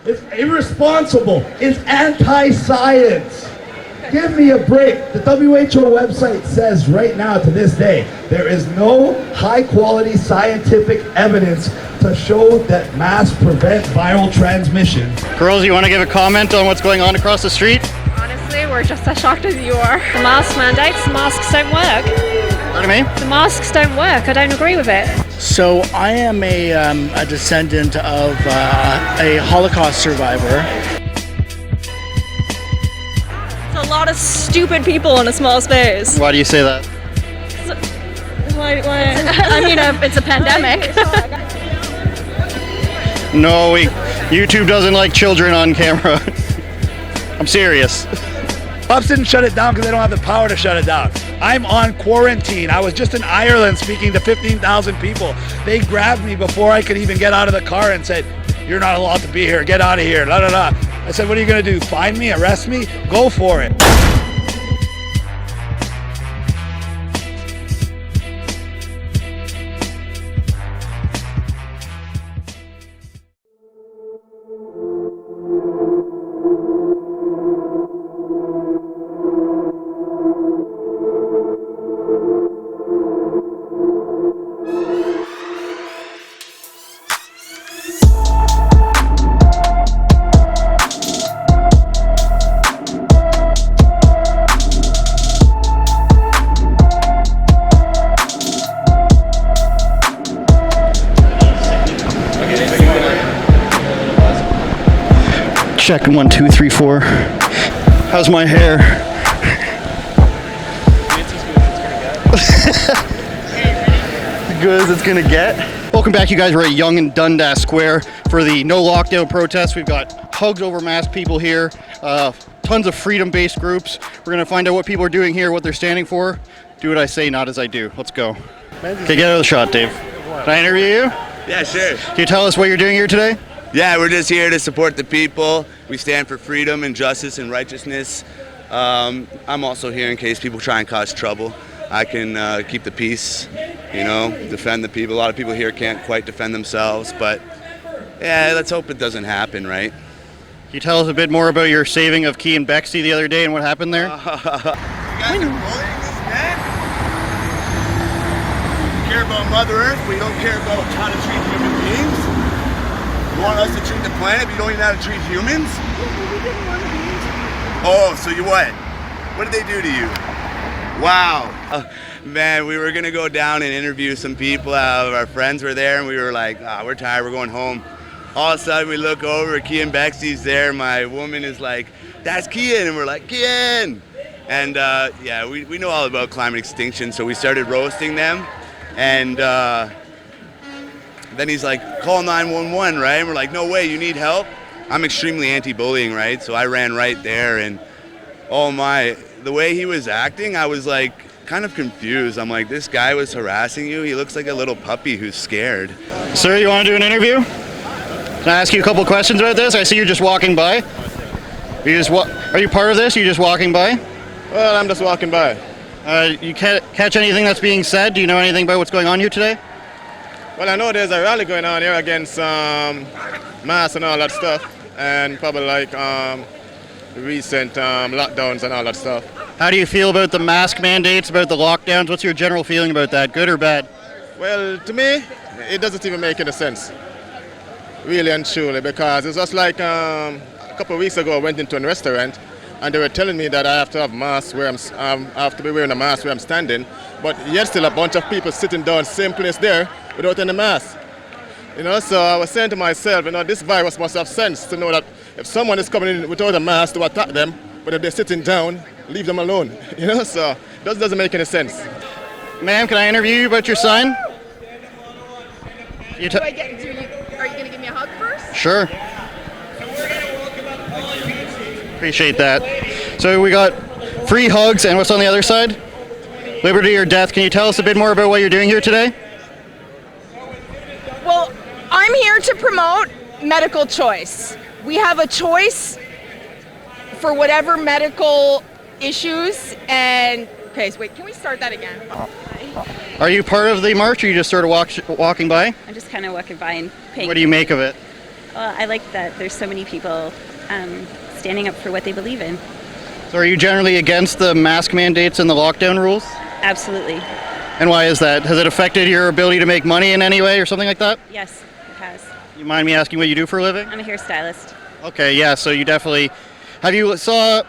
It's irresponsible. It's anti-science. Give me a break. The WHO website says right now, to this day, there is no high-quality scientific evidence to show that masks prevent viral transmission. Girls, you want to give a comment on what's going on across the street? Honestly, we're just as shocked as you are. The mask mandates, the masks don't work. Pardon me? The masks don't work. I don't agree with it. So I am a descendant of a Holocaust survivor. It's a lot of stupid people in a small space. Why do you say that? Why? I mean, it's a pandemic. No, YouTube doesn't like children on camera. I'm serious. Cops didn't shut it down because they don't have the power to shut it down. I'm on quarantine. I was just in Ireland speaking to 15,000 people. They grabbed me before I could even get out of the car and said, "You're not allowed to be here. Get out of here." La, la, la. I said, "What are you going to do? Find me? Arrest me? Go for it." Checking 1, 2, 3, 4. How's my hair? As good as it's gonna get. Welcome back, you guys. We're at Yonge-Dundas Square for the no lockdown protest. We've got hugs over masked people here, tons of freedom-based groups. We're gonna find out what people are doing here, what they're standing for. Do what I say, not as I do. Let's go. Okay, get out of the shot, Dave. Can I interview you? Yeah, sure. Can you tell us what you're doing here today? Yeah, we're just here to support the people. We stand for freedom and justice and righteousness. I'm also here in case people try and cause trouble. I can keep the peace, defend the people. A lot of people here can't quite defend themselves, but yeah, let's hope it doesn't happen, right? Can you tell us a bit more about your saving of Key and Bexley the other day and what happened there? You guys are bullying this man? We care about Mother Earth, but you don't care about how to treat human beings? You want us to treat the planet, but you don't even know how to treat humans? Oh, so you what? What did they do to you? Wow. Man, we were gonna go down and interview some people. Our friends were there, and we were like, we're tired, we're going home. All of a sudden, we look over, Kian Bexley's there. My woman is like, "That's Kian," and we're like, "Kian!" And yeah, we know all about climate extinction, so we started roasting them, and then he's like, "Call 911, right?" And we're like, "No way, you need help?" I'm extremely anti-bullying, right? So I ran right there, and oh my, the way he was acting, I was like kind of confused. I'm like, this guy was harassing you? He looks like a little puppy who's scared. Sir, you want to do an interview? Can I ask you a couple questions about this? I see you're just walking by. Are you part of this? Are you just walking by? Well, I'm just walking by. You catch anything that's being said? Do you know anything about what's going on here today? Well, I know there's a rally going on here against masks and all that stuff, and probably like recent lockdowns and all that stuff. How do you feel about the mask mandates, about the lockdowns? What's your general feeling about that, good or bad? Well, to me, it doesn't even make any sense, really and truly, because it's just like a couple of weeks ago I went into a restaurant and they were telling me that I have to have masks where I have to be wearing a mask where I'm standing, but yet still a bunch of people sitting down, same place there, without any mask. So I was saying to myself, this virus must have sense to know that if someone is coming in without a mask to attack them, but if they're sitting down, leave them alone. So that doesn't make any sense. Ma'am, can I interview you about your sign? Are you going to give me a hug first? Sure. Appreciate that. So we got free hugs, and what's on the other side? Liberty or death. Can you tell us a bit more about what you're doing here today? Well, I'm here to promote medical choice. We have a choice for whatever medical issues and... Okay, so wait, can we start that again? Are you part of the march, or you just sort of walking by? I'm just kind of walking by and paying. What do you make of it? Well, I like that there's so many people standing up for what they believe in. So are you generally against the mask mandates and the lockdown rules? Absolutely. And why is that? Has it affected your ability to make money in any way or something like that? Yes, it has. You mind me asking what you do for a living? I'm a hairstylist. Okay, yeah, so you definitely... Have you saw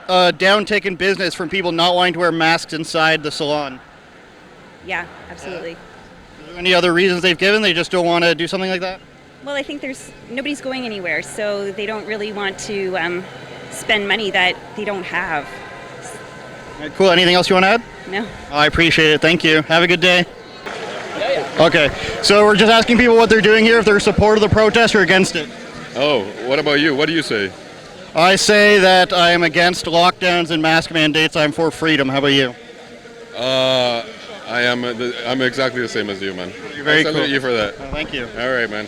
a downtick in business from people not wanting to wear masks inside the salon? Yeah, absolutely. Is there any other reasons they've given? They just don't want to do something like that? Well, I think nobody's going anywhere, so they don't really want to spend money that they don't have. All right, cool. Anything else you want to add? No. I appreciate it. Thank you. Have a good day. Okay, so we're just asking people what they're doing here, if they're in support of the protest or against it. Oh, what about you? What do you say? I say that I am against lockdowns and mask mandates. I'm for freedom. How about you? I'm exactly the same as you, man. You're very I salute cool. you for that. Oh, thank you. All right, man.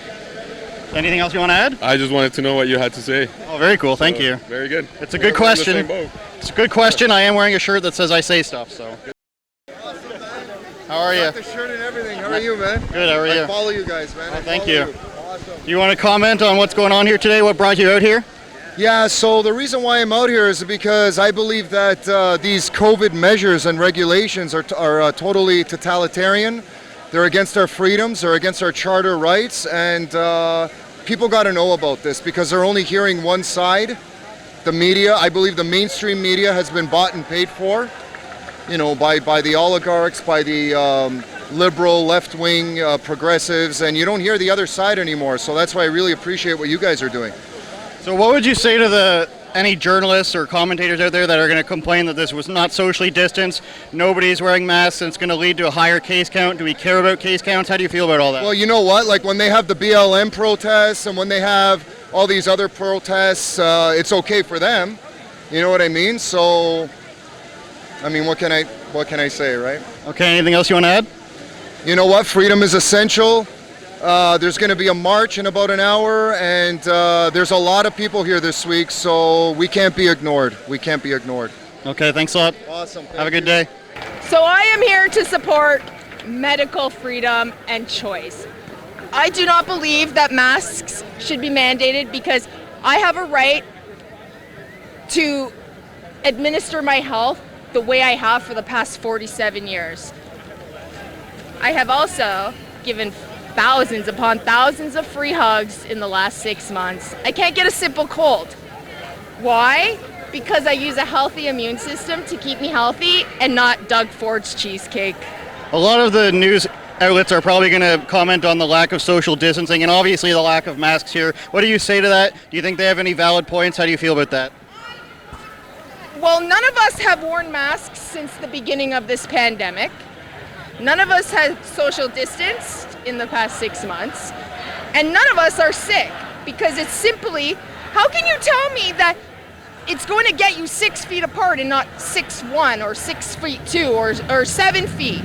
Anything else you want to add? I just wanted to know what you had to say. Oh, very cool. Thank you. Very good. It's a good We're in the question. same boat. It's a good question. I am wearing a shirt that says I say stuff, so. How are you? Got the shirt and everything. How are you, man? Good, how are you? I follow you guys, man. Oh, thank you. Awesome. Do you want to comment on what's going on here today? What brought you out here? Yeah, so the reason why I'm out here is because I believe that these COVID measures and regulations are totally totalitarian. They're against our freedoms, they're against our charter rights, and people got to know about this because they're only hearing one side. The media, I believe the mainstream media has been bought and paid for, you know, by the oligarchs, by the liberal, left-wing progressives, and you don't hear the other side anymore. So that's why I really appreciate what you guys are doing. So what would you say to any journalists or commentators out there that are going to complain that this was not socially distanced, nobody's wearing masks, and it's going to lead to a higher case count? Do we care about case counts? How do you feel about all that? Well, you know what? Like when they have the BLM protests and when they have all these other protests, it's okay for them. You know what I mean? So, I mean, what can I say, right? Okay, anything else you want to add? You know what? Freedom is essential. There's going to be a march in about an hour, and there's a lot of people here this week, so we can't be ignored. We can't be ignored. Okay, thanks a lot. Awesome. Have a good day. So I am here to support medical freedom and choice. I do not believe that masks should be mandated because I have a right to administer my health the way I have for the past 47 years. I have also given thousands upon thousands of free hugs in the last 6 months. I can't get a simple cold. Why? Because I use a healthy immune system to keep me healthy and not Doug Ford's cheesecake. A lot of the news outlets are probably going to comment on the lack of social distancing and obviously the lack of masks here. What do you say to that? Do you think they have any valid points? How do you feel about that? Well, none of us have worn masks since the beginning of this pandemic. None of us have social distanced in the past 6 months. And none of us are sick because it's simply, how can you tell me that it's going to get you 6 feet apart and not 6'1" or 6'2" or 7 feet?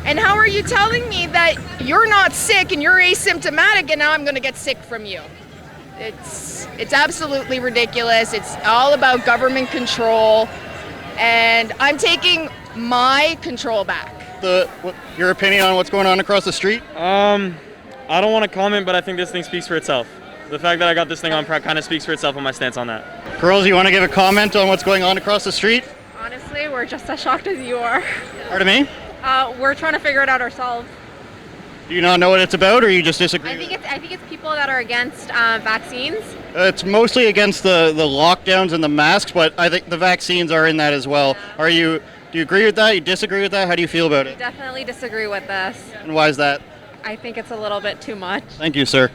And how are you telling me that you're not sick and you're asymptomatic and now I'm going to get sick from you? It's absolutely ridiculous. It's all about government control, and I'm taking my control back. Your opinion on what's going on across the street? I don't want to comment, but I think this thing speaks for itself. The fact that I got this thing on kind of speaks for itself on my stance on that. Girls, you want to give a comment on what's going on across the street? Honestly, we're just as shocked as you are. Pardon me? We're trying to figure it out ourselves. Do you not know what it's about, or you just disagree? I think it's people that are against vaccines. It's mostly against the lockdowns and the masks, but I think the vaccines are in that as well. Do you agree with that? You disagree with that? How do you feel about it? Definitely disagree with this. And why is that? I think it's a little bit too much. Thank you, sir.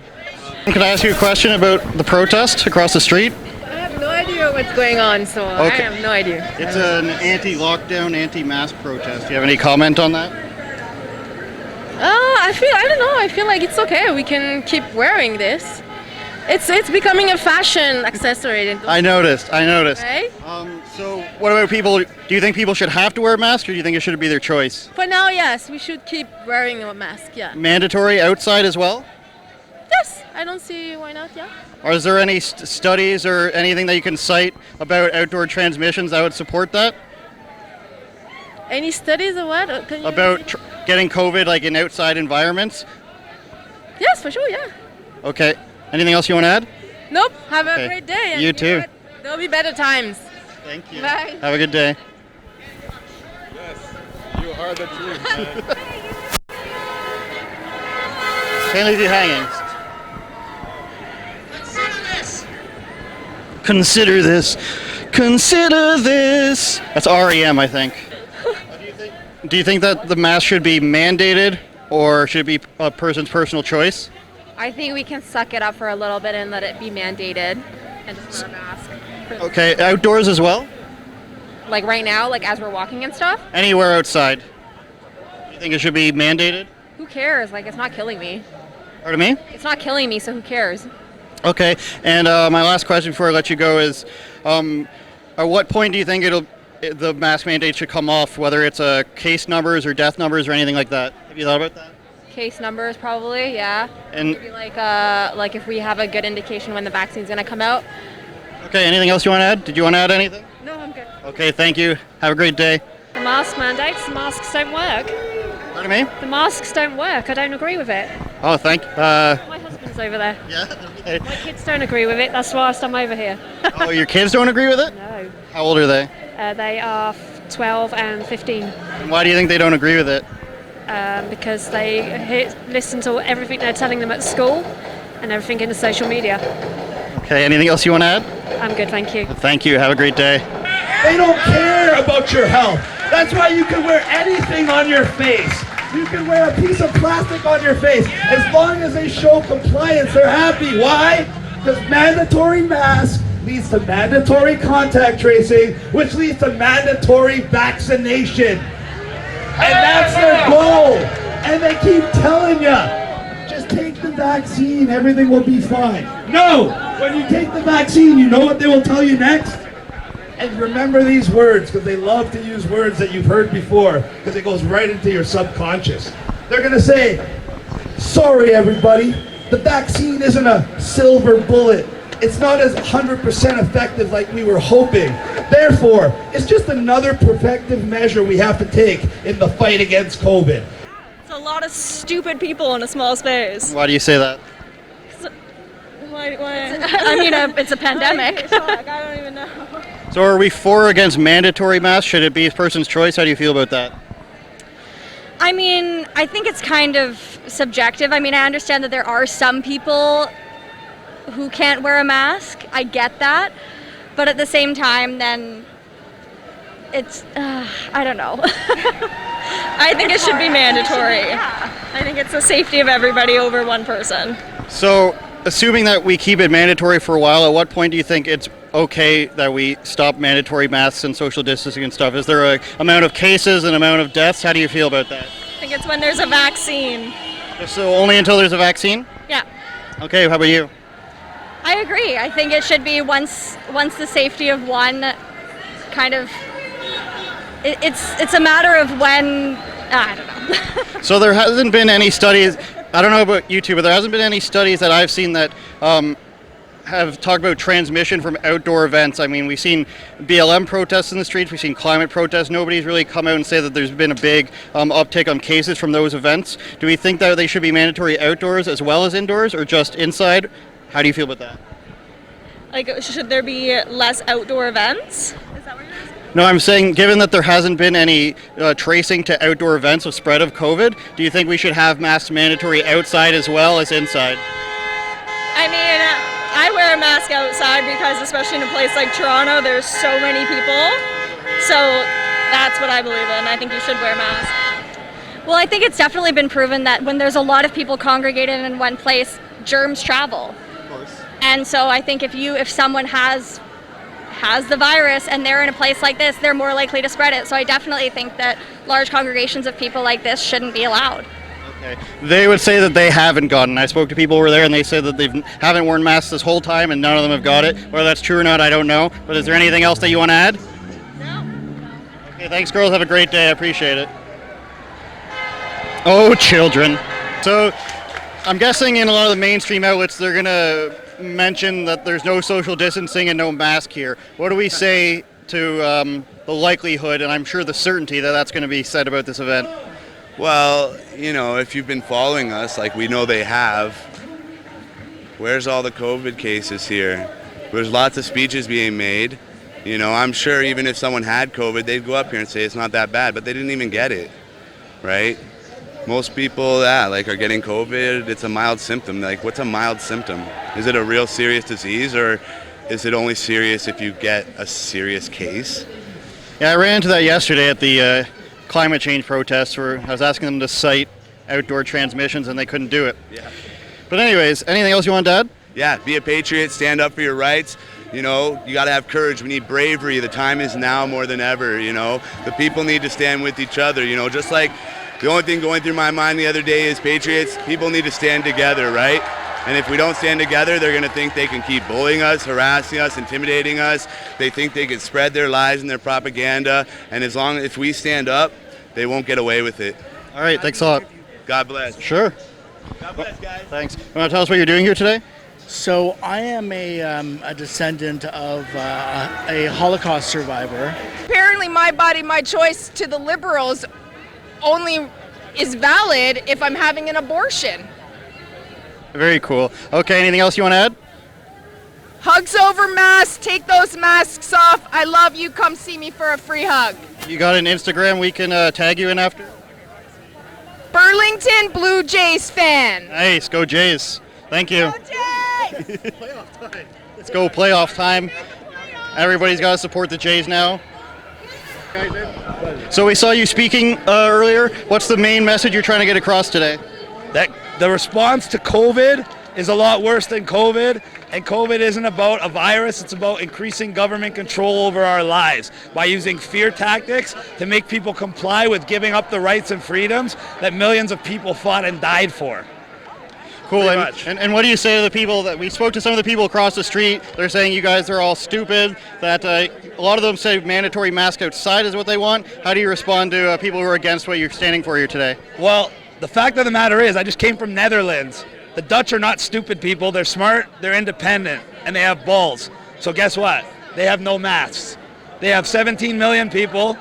Can I ask you a question about the protest across the street? I have no idea what's going on, so Okay. I have no idea. It's an anti-lockdown, anti-mask protest. Do you have any comment on that? I feel like it's okay. We can keep wearing this. It's becoming a fashion accessory. I noticed. Right? So what about people? Do you think people should have to wear masks, or do you think it should be their choice? For now, yes, we should keep wearing a mask, yeah. Mandatory outside as well? Yes, I don't see why not, yeah. Or is there any studies or anything that you can cite about outdoor transmissions that would support that? Any studies or what? Can you About getting COVID like in outside environments? Yes, for sure, yeah. Okay. Anything else you want to add? Nope. Have Okay. a great day. And You too. what? There'll be better times. Thank you. Bye. Have a good day. Yes, you are the truth, man. Can't leave you hanging. Consider this. Consider this. That's REM, I think. Do you think that the mask should be mandated, or should it be a person's personal choice? I think we can suck it up for a little bit and let it be mandated and just wear a mask. Okay, outdoors as well? Like right now, like as we're walking and stuff? Anywhere outside? Do you think it should be mandated? Who cares? Like, it's not killing me. Pardon me? It's not killing me, so who cares? Okay, and my last question before I let you go is, at what point do you think the mask mandate should come off, whether it's case numbers or death numbers or anything like that? Have you thought about that? Case numbers, probably, yeah. And maybe like if we have a good indication when the vaccine's gonna come out. okay, anything else you want to add? Did you want to add anything? No, I'm good. Okay, thank you. Have a great day. The mask mandates, the masks don't work. Pardon me? The masks don't work. I don't agree with it. Oh, thank you. My husband's over there. Yeah, okay. My kids don't agree with it. That's why I'm over here. Oh, your kids don't agree with it? No. How old are they? They are 12 and 15 And why do you think they don't agree with it? because they listen to everything they're telling them at school and everything in the social media. Okay, anything else you want to add? I'm good, thank you. Thank you. Have a great day. They don't care about your health. That's why you can wear anything on your face. You can wear a piece of plastic on your face. As long as they show compliance, they're happy. Why? Because mandatory mask leads to mandatory contact tracing, which leads to mandatory vaccination. And that's their goal. And they keep telling you, just take the vaccine, everything will be fine. No! When you take the vaccine, you know what they will tell you next? And remember these words, because they love to use words that you've heard before, because it goes right into your subconscious. They're going to say, sorry everybody, the vaccine isn't a silver bullet. It's not as 100% effective like we were hoping. Therefore, it's just another protective measure we have to take in the fight against COVID. It's a lot of stupid people in a small space. Why do you say that? Why? I mean, it's a pandemic. I don't even know. So are we for or against mandatory masks? Should it be a person's choice? How do you feel about that? I mean, I think it's kind of subjective. I mean, I understand that there are some people who can't wear a mask. I get that. But at the same time, then it's, I don't know. I think it should be mandatory. I think it's the safety of everybody over one person. So, assuming that we keep it mandatory for a while, at what point do you think it's okay that we stop mandatory masks and social distancing and stuff? Is there an amount of cases and amount of deaths? How do you feel about that? I think it's when there's a vaccine. So only until there's a vaccine? Yeah. Okay, how about you? I agree. I think it should be once the safety of one kind of, it's a matter of when, I don't know. So there hasn't been any studies, I don't know about you two, but there hasn't been any studies that I've seen that have talked about transmission from outdoor events. I mean, we've seen BLM protests in the streets, we've seen climate protests. Nobody's really come out and said that there's been a big uptick on cases from those events. Do we think that they should be mandatory outdoors as well as indoors, or just inside? How do you feel about that? Like, should there be less outdoor events? Is that what you're asking? No, I'm saying given that there hasn't been any tracing to outdoor events of spread of COVID, do you think we should have masks mandatory outside as well as inside? I mean, I wear a mask outside because, especially in a place like Toronto, there's so many people. So that's what I believe in. I think you should wear a mask. Well, I think it's definitely been proven that when there's a lot of people congregated in one place, germs travel. Of course. And so I think if someone has the virus and they're in a place like this, they're more likely to spread it. So I definitely think that large congregations of people like this shouldn't be allowed. Okay. They would say that they haven't gotten. I spoke to people who were there and they said that they haven't worn masks this whole time and none of them have got it. Whether that's true or not, I don't know. But is there anything else that you want to add? No. Okay, thanks girls. Have a great day. I appreciate it. Oh, children. So I'm guessing in a lot of the mainstream outlets they're going to mention that there's no social distancing and no mask here. What do we say to the likelihood, and I'm sure the certainty, that that's going to be said about this event? Well, you know, if you've been following us, like we know they have, Where's all the COVID cases here? There's lots of speeches being made. You know, I'm sure even if someone had COVID, they'd go up here and say it's not that bad, but they didn't even get it, right? Most people, like, are getting COVID. It's a mild symptom. Like, what's a mild symptom? Is it a real serious disease, or is it only serious if you get a serious case? Yeah, I ran into that yesterday at the climate change protests where I was asking them to cite outdoor transmissions and they couldn't do it. Yeah. But anyways, anything else you want to add? Yeah, be a patriot, stand up for your rights. You know, you got to have courage. We need bravery. The time is now more than ever, you know. The people need to stand with each other, you know, just like the only thing going through my mind the other day is patriots, people need to stand together, right? And if we don't stand together, they're going to think they can keep bullying us, harassing us, intimidating us. They think they can spread their lies and their propaganda. And as long as we stand up, they won't get away with it. All right, thanks a lot. God bless. Sure. God bless, guys. Thanks. You want to tell us what you're doing here today? So I am a descendant of a Holocaust survivor. Apparently, my body, my choice to the liberals only is valid if I'm having an abortion. Very cool. Okay, anything else you want to add? Hugs over masks. Take those masks off. I love you. Come see me for a free hug. You got an Instagram we can tag you in after? Burlington Blue Jays fan. Nice, go Jays. Thank you. Go Jays! Let's go playoff time. Everybody's got to support the Jays now. So we saw you speaking earlier. What's the main message you're trying to get across today? That the response to COVID is a lot worse than COVID, and COVID isn't about a virus, it's about increasing government control over our lives by using fear tactics to make people comply with giving up the rights and freedoms that millions of people fought and died for. Cool. And what do you say to the people that we spoke to? Some of the people across the street, they're saying you guys are all stupid, that a lot of them say mandatory mask outside is what they want. How do you respond to people who are against what you're standing for here today? Well, the fact of the matter is, I just came from Netherlands. The Dutch are not stupid people. They're smart, they're independent, and they have balls. So guess what? They have no masks. They have 17 million people.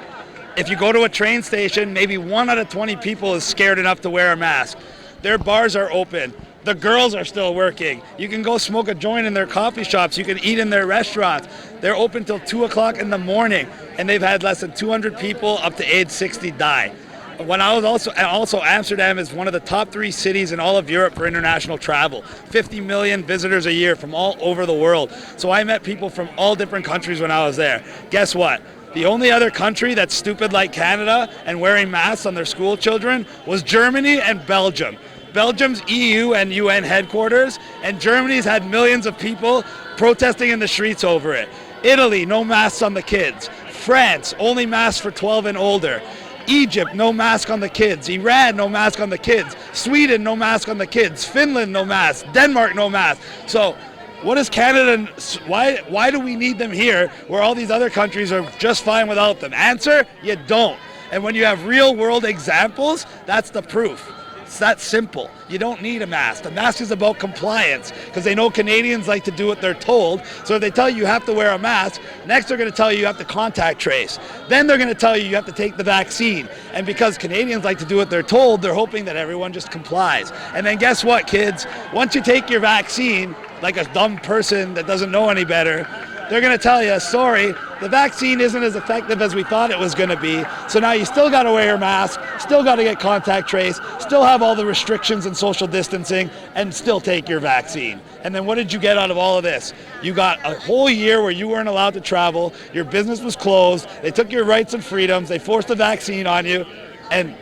If you go to a train station, maybe 1 out of 20 people is scared enough to wear a mask. Their bars are open. The girls are still working. You can go smoke a joint in their coffee shops. You can eat in their restaurants. They're open till 2 o'clock in the morning, and they've had less than 200 people up to age 60 die. When I was also Amsterdam is one of the top 3 cities in all of Europe for international travel. 50 million visitors a year from all over the world. So I met people from all different countries when I was there. Guess what? The only other country that's stupid like Canada and wearing masks on their school children was Germany and Belgium. Belgium's EU and UN headquarters, and Germany's had millions of people protesting in the streets over it. Italy, no masks on the kids. France, only masks for 12 and older. Egypt, no mask on the kids. Iran, no mask on the kids. Sweden, no mask on the kids. Finland, no mask. Denmark, no mask. So what is Canada, why do we need them here where all these other countries are just fine without them? Answer, you don't. And when you have real world examples, that's the proof. It's that simple. You don't need a mask. The mask is about compliance because they know Canadians like to do what they're told. So if they tell you have to wear a mask, next they're going to tell you have to contact trace. Then they're going to tell you have to take the vaccine. And because Canadians like to do what they're told, they're hoping that everyone just complies. And then guess what, kids? Once you take your vaccine, like a dumb person that doesn't know any better, they're going to tell you, sorry, the vaccine isn't as effective as we thought it was going to be. So now you still got to wear your mask, still got to get contact trace, still have all the restrictions and social distancing, and still take your vaccine. And then what did you get out of all of this? You got a whole year where you weren't allowed to travel, your business was closed, they took your rights and freedoms, they forced a vaccine on you, and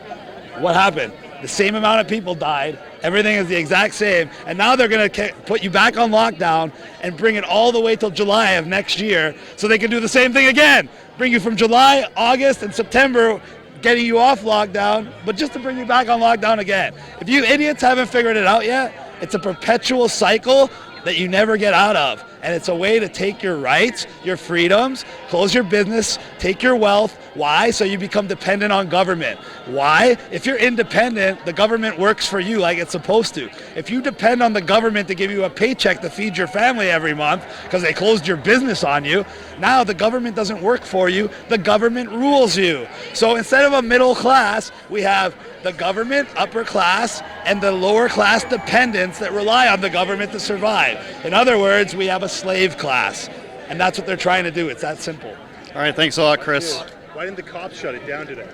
what happened? The same amount of people died. Everything is the exact same. And now they're going to put you back on lockdown and bring it all the way till July of next year so they can do the same thing again. Bring you from July, August, and September, getting you off lockdown, but just to bring you back on lockdown again. If you idiots haven't figured it out yet, it's a perpetual cycle that you never get out of. And it's a way to take your rights, your freedoms, close your business, take your wealth. Why? So you become dependent on government. Why? If you're independent, the government works for you like it's supposed to. If you depend on the government to give you a paycheck to feed your family every month because they closed your business on you, now the government doesn't work for you, the government rules you. So instead of a middle class, we have the government, upper class, and the lower class dependents that rely on the government to survive. In other words, we have a slave class, and that's what they're trying to do. It's that simple. All right, thanks a lot, Chris. Why didn't the cops shut it down today?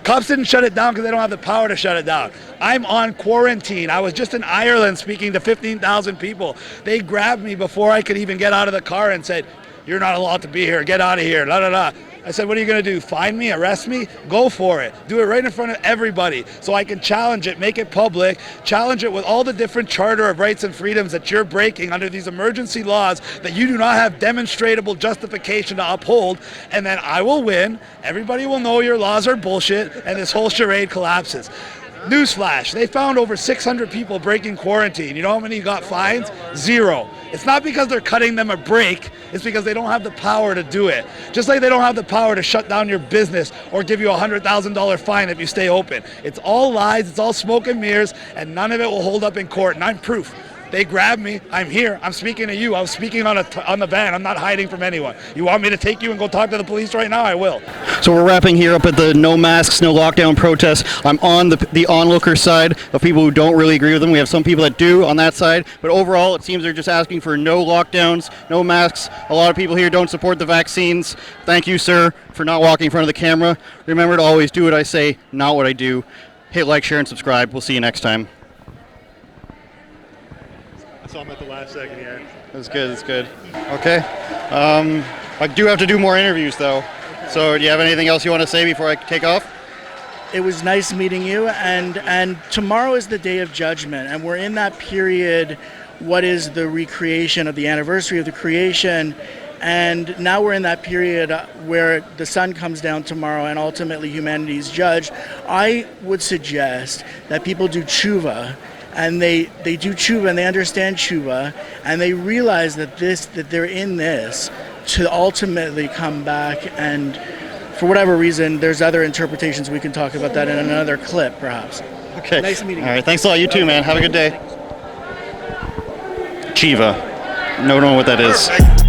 Cops didn't shut it down because they don't have the power to shut it down. I'm on quarantine. I was just in Ireland speaking to 15,000 people. They grabbed me before I could even get out of the car and said, "You're not allowed to be here. Get out of here." La, la, la. I said, "What are you going to do? Fine me? Arrest me? Go for it. Do it right in front of everybody so I can challenge it, make it public, challenge it with all the different charter of rights and freedoms that you're breaking under these emergency laws that you do not have demonstrable justification to uphold, and then I will win. Everybody will know your laws are bullshit, and this whole charade collapses." Newsflash, they found over 600 people breaking quarantine. You know how many got fines? 0. It's not because they're cutting them a break, it's because they don't have the power to do it. Just like they don't have the power to shut down your business or give you a $100,000 fine if you stay open. It's all lies, it's all smoke and mirrors, and none of it will hold up in court, and I'm proof. They grabbed me, I'm here, I'm speaking to you, I was speaking on the van, I'm not hiding from anyone. You want me to take you and go talk to the police right now? I will. So we're wrapping here up at the no masks, no lockdown protest. I'm on the onlooker side of people who don't really agree with them. We have some people that do on that side, but overall it seems they're just asking for no lockdowns, no masks. A lot of people here don't support the vaccines. Thank you, sir, for not walking in front of the camera. Remember to always do what I say, not what I do. Hit like, share, and subscribe. We'll see you next time. I saw him at the last second, yeah. That's good, that's good. Okay. I do have to do more interviews, though. So do you have anything else you want to say before I take off? It was nice meeting you, and tomorrow is the Day of Judgment, and we're in that period, what is the recreation of the anniversary of the creation, and now we're in that period where the sun comes down tomorrow and ultimately humanity is judged. I would suggest that people do tshuva, and they do tshuva and they understand tshuva, and they realize that they're in this to ultimately come back, and for whatever reason, there's other interpretations. We can talk about that in another clip, perhaps. Okay. Nice meeting you. All right, thanks a lot. You too, man. Have a good day. Chiva. No, know what that is.